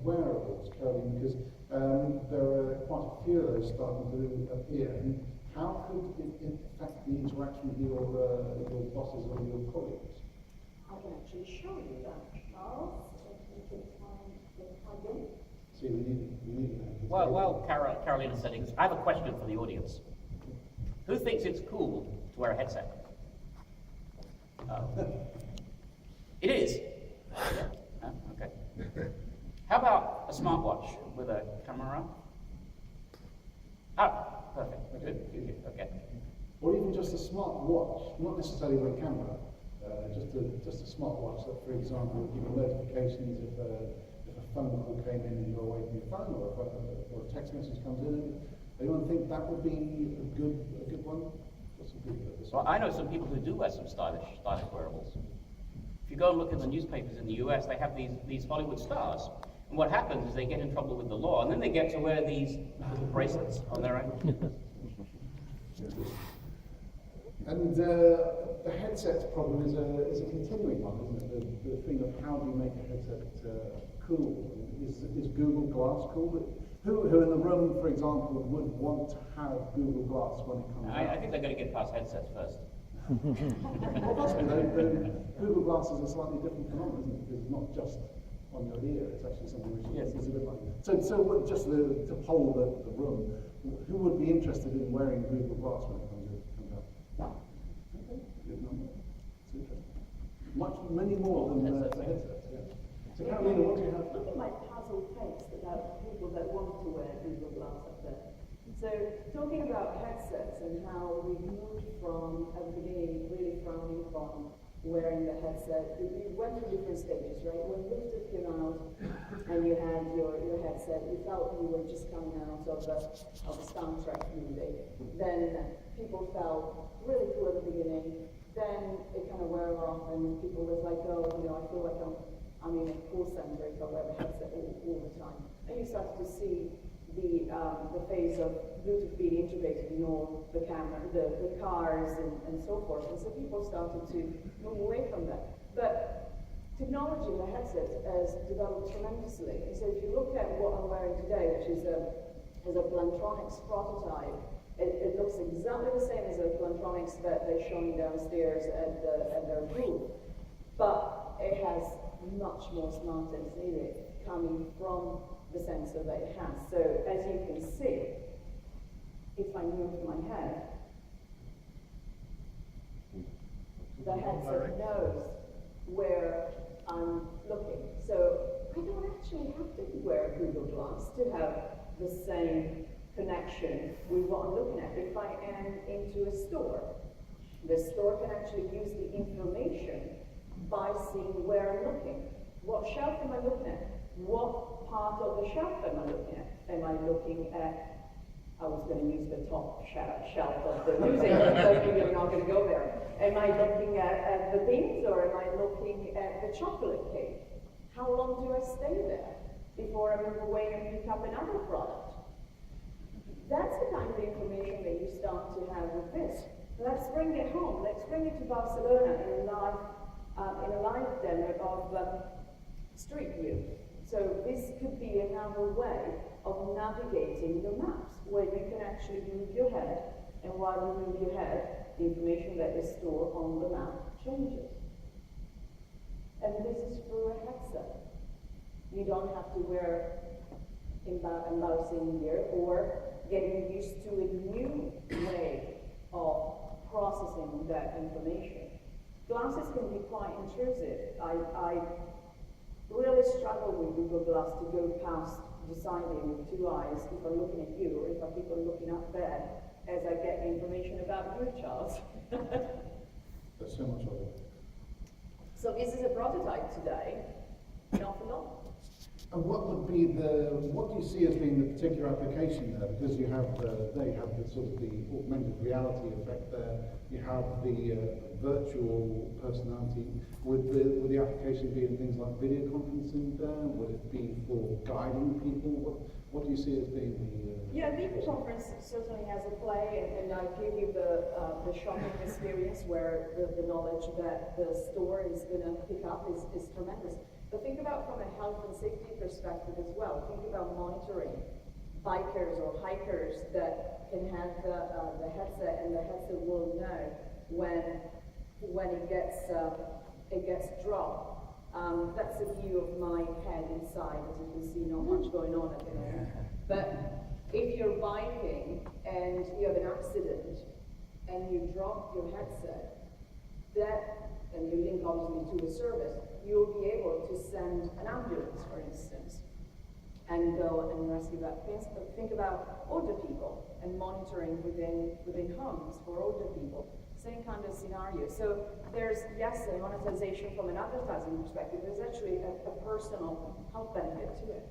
wearables, Caroline, because there are quite a few of those starting to appear. And how could it affect the interaction with your bosses or your colleagues? I can actually show you that, Charles. If you can find the plugin. See, we need that. Well, Caroline is setting this. I have a question for the audience. Who thinks it's cool to wear a headset? It is. Yeah. Okay. How about a smartwatch with a camera? Perfect. Good. Okay. Or even just a smart watch, not necessarily with a camera, just a smart watch that, for example, would give you notifications if a phone call came in and you're away from your phone, or if a text message comes in. Anyone think that would be a good one? Well, I know some people who do wear some stylish wearables. If you go and look in the newspapers in the US, they have these Hollywood stars. And what happens is they get in trouble with the law, and then they get to wear these little bracelets on their ankles. And the headset problem is a continuing one, isn't it? The thing of how do you make a headset cool? Is Google Glass cool? Who in the room, for example, would want to have Google Glass when it comes out? I think they're going to get past headsets first. Well, possibly, though, Google Glass is a slightly different phenomenon, isn't it? Because it's not just on your ear, it's actually something which is a bit like... So just to poll the room, who would be interested in wearing Google Glass when it comes out? Okay, good number. It's interesting. Many more than the headsets, yeah. So Carolina, what do you have? Look at my puzzled face about people that want to wear Google Glass up there. So, talking about headsets and how we moved from, at the beginning, really frowning upon wearing the headset. We went through different stages, right? When Bluetooth came out and you had your headset, you felt you were just coming out of a Star Trek movie. Then people felt really cool at the beginning. Then it kind of wore off and people was like, oh, I feel like I'm in a call center if I wear the headset all the time. And you started to see the phase of Bluetooth being integrated in all the cars and so forth. And so people started to move away from that. But technology in the headset has developed tremendously. And so if you look at what I'm wearing today, which is a Plantronics prototype, it looks exactly the same as the Plantronics that they're showing downstairs at their booth. But it has much more smartness in it coming from the sensor that it has. So as you can see, if I move my head, the headset knows where I'm looking. So I don't actually have to wear Google Glass to have the same connection with what I'm looking at. If I am into a store, the store can actually use the information by seeing where I'm looking. What shelf am I looking at? What part of the shelf am I looking at? Am I looking at, I was going to use the top shelf of the music, but maybe I'm not going to go there. Am I looking at the beans or am I looking at the chocolate cake? How long do I stay there before I move away and pick up another product? That's the kind of information that you start to have with this. Let's bring it home. Let's bring it to Barcelona in a live demo of Street View. So this could be another way of navigating your maps, where you can actually move your head, and while you move your head, the information that is stored on the map changes. And this is through a headset. You don't have to wear embarrassing gear or getting used to a new way of processing that information. Glasses can be quite intrusive. I really struggle with Google Glass to go past deciding with two eyes if I'm looking at you or if I'm people looking up there as I get information about you, Charles. There's so much of it. So this is a prototype today, not for long. And what do you see as being the particular application there? Because you have they have the sort of the augmented reality effect there. You have the virtual personality. Would the application be in things like video conferencing there? Would it be for guiding people? What do you see as being the? Yeah, video conference certainly has a play, and I give you the shopping experience where the knowledge that the store is going to pick up is tremendous. But think about from a health and safety perspective as well. Think about monitoring bikers or hikers that can have the headset, and the headset will know when it gets dropped. That's a view of my head inside. As you can see, not much going on at the moment. But if you're biking and you have an accident and you drop your headset, and you link obviously to a service, you'll be able to send an ambulance, for instance, and go and rescue that. Think about older people and monitoring within homes for older people. Same kind of scenario. So there's, yes, a monetization from an advertising perspective. There's actually a personal health benefit to it.